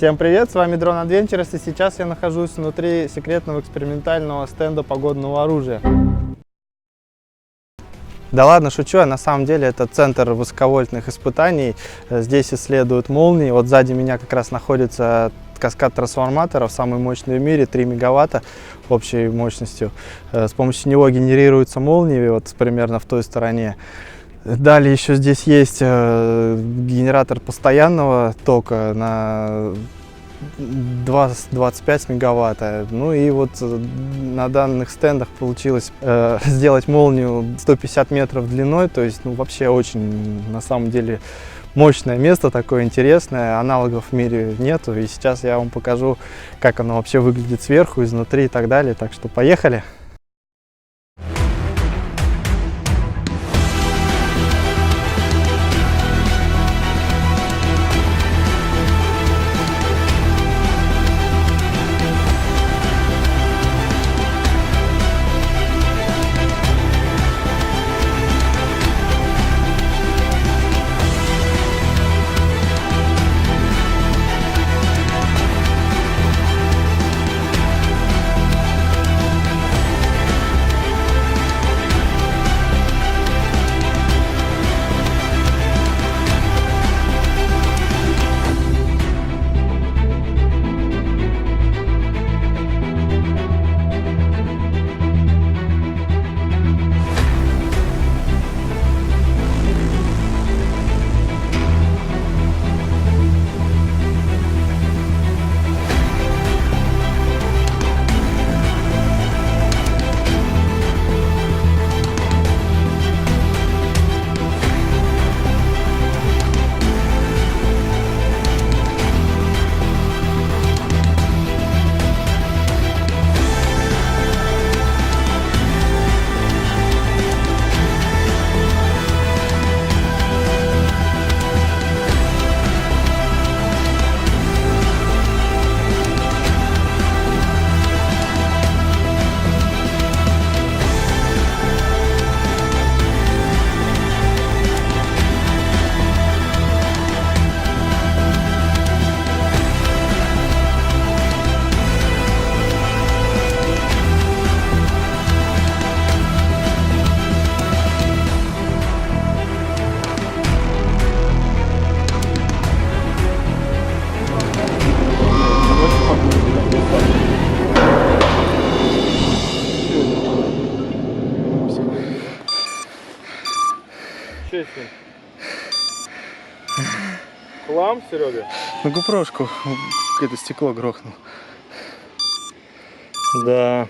Всем привет, с вами Drone Adventures, и сейчас я нахожусь внутри секретного экспериментального стенда погодного оружия. Да ладно, шучу, а на самом деле это центр высоковольтных испытаний. Здесь исследуют молнии. Вот сзади меня как раз находится каскад трансформаторов, самый мощный в мире, 3 мегаватта общей мощностью. С помощью него генерируются молнии, вот примерно в той стороне. Далее еще здесь есть генератор постоянного тока на 25 мегаватт. Ну и вот на данных стендах получилось сделать молнию 150 метров длиной, то есть ну, вообще очень на самом деле мощное место, такое интересное, аналогов в мире нету. И сейчас я вам покажу, как оно вообще выглядит сверху, изнутри и так далее. Так что поехали! Хлам, Серега? На GoPro-шку это стекло грохнул. Да,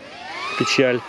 печаль.